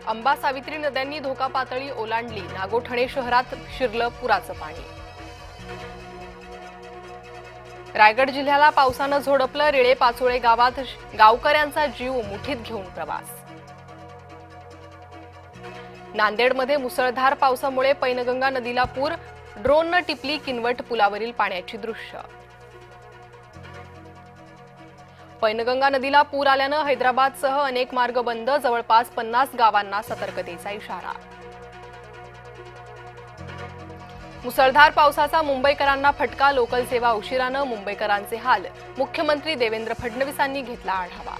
अंबा सावित्री नद्यांनी धोका पातळी ओलांडली। नागोठणे शहरात शिरलं पुराचं पाणी। रायगड जिल्ह्याला पावसानं झोडपलं। रेळे पाचोळे गावात गावकऱ्यांचा जीव मुठीत घेऊन प्रवास। नांदेडमध्ये मुसळधार पावसामुळे पैनगंगा नदीला पूर। ड्रोननं टिपली किनवट पुलावरील पाण्याची दृश्य। पैनगंगा नदीला पूर आल्यानं हैदराबादसह अनेक मार्ग बंद। जवळपास 50 गावांना सतर्कतेचा इशारा। मुसळधार पावसाचा मुंबईकरांना फटका। लोकल सेवा उशिरानं मुंबईकरांचे हाल। मुख्यमंत्री देवेंद्र फडणवीसांनी घेतला आढावा।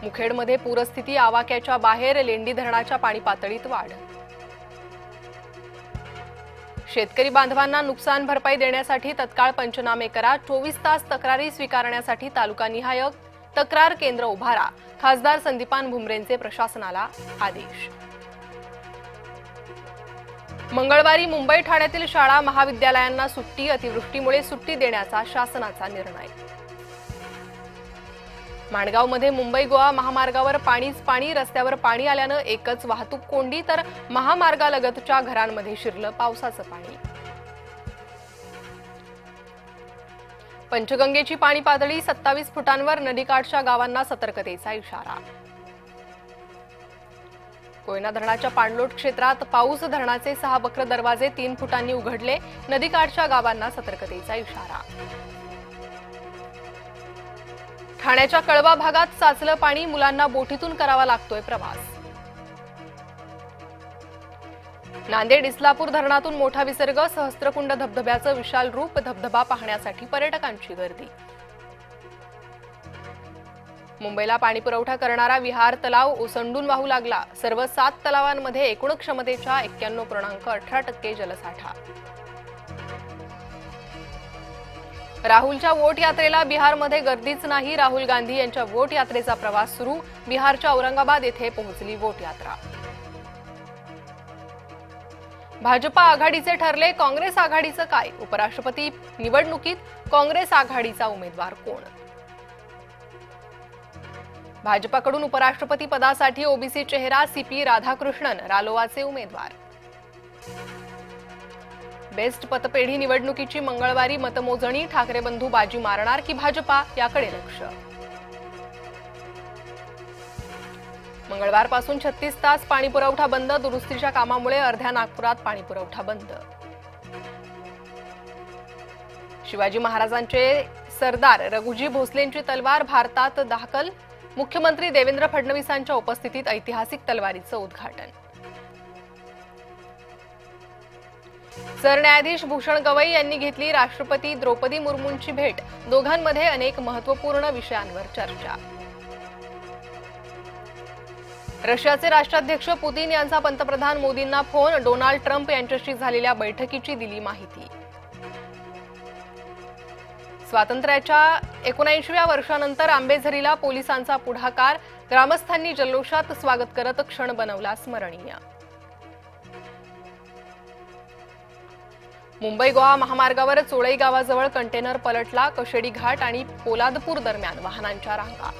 मुखेडमध्ये पूरस्थिती आवाक्याच्या बाहेर। लेंडी धरणाच्या पाणी पातळीत वाढ। शेतकरी बांधवांना नुकसान भरपाई देण्यासाठी तत्काळ पंचनामे करा। 24 तास तक्रारी स्वीकारण्यासाठी तालुकानिहाय तक्रार केंद्र उभारा। खासदार संदीपान भुमरेंचे प्रशासनाला आदेश। मंगळवारी मुंबई ठाण्यातील शाळा महाविद्यालयांना सुट्टी। अतिवृष्टीमुळे सुट्टी देण्याचा शासनाचा निर्णय। माणगावमध्ये मुंबई गोवा महामार्गावर पाणीच पाणी। रस्त्यावर पाणी आल्यानं एकच वाहतूक कोंडी, तर महामार्गालगतच्या घरांमध्ये शिरलं पावसाचं पाणी। पंचगंगेची पाणी पातळी 27 फुटांवर। नदीकाठच्या गावांना सतर्कतेचा इशारा। कोयना धरणाच्या पाणलोट क्षेत्रात पाऊस। धरणाचे 6 बक्र दरवाजे 3 फुटांनी उघडले। नदीकाठच्या गावांना सतर्कतेचा इशारा। ठाण्याच्या कळवा भागात साचलं पाणी। मुलांना बोटीतून करावा लागतोय प्रवास। नांदेड इस्लापूर धरणातून मोठा विसर्ग। सहस्त्रकुंड धबधब्याचं विशाल रूप। धबधबा पाहण्यासाठी पर्यटकांची गर्दी। मुंबईला पाणीपुरवठा करणारा विहार तलाव ओसंडून वाहू लागला। सर्व 7 तलावांमध्ये एकूण क्षमतेच्या 91.18% जलसाठा। राहुलच्या वोट यात्रेला बिहारमध्ये गर्दीच नाही। राहुल गांधी यांच्या वोट यात्रेचा प्रवास सुरू। बिहारच्या औरंगाबाद येथे पोहोचली वोट यात्रा। भाजपा आघाडीचे ठरले काँग्रेस आघाडीचं काय? उपराष्ट्रपती निवडणुकीत काँग्रेस आघाडीचा उमेदवार कोण? भाजपाकडून उपराष्ट्रपती पदासाठी ओबीसी चेहरा सीपी राधाकृष्णन रालोआचे उमेदवार। बेस्ट पतपेढी निवडणुकीची मंगळवारी मतमोजणी। ठाकरे बंधू बाजी मारणार की भाजपा याकडे लक्ष। मंगळवारपासून 36 तास पाणीपुरवठा बंद। दुरुस्तीच्या कामामुळे अर्ध्या नागपुरात पाणीपुरवठा बंद। शिवाजी महाराजांचे सरदार रघुजी भोसलेंची तलवार भारतात दाखल। मुख्यमंत्री देवेंद्र फडणवीसांच्या उपस्थितीत ऐतिहासिक तलवारीचं उद्घाटन। सरन्यायाधीश भूषण गवई यांनी घेतली राष्ट्रपती द्रौपदी मुर्मूंची भेट। दोघांमध्ये अनेक महत्त्वपूर्ण विषयांवर चर्चा। रशियाचे राष्ट्राध्यक्ष पुतीन यांचा पंतप्रधान मोदींना फोन। डोनाल्ड ट्रम्प यांच्याशी झालेल्या बैठकीची दिली माहिती। स्वातंत्र्याच्या 79व्या वर्षानंतर आंबेझरीला पोलिसांचा पुढाकार। ग्रामस्थांनी जल्लोषात स्वागत करत क्षण बनवला स्मरणीय। मुंबई गोवा महामार्गावर चोळई गावाजवळ कंटेनर पलटला। कशेडी घाट आणि पोलादपूर दरम्यान वाहनांच्या रांगा।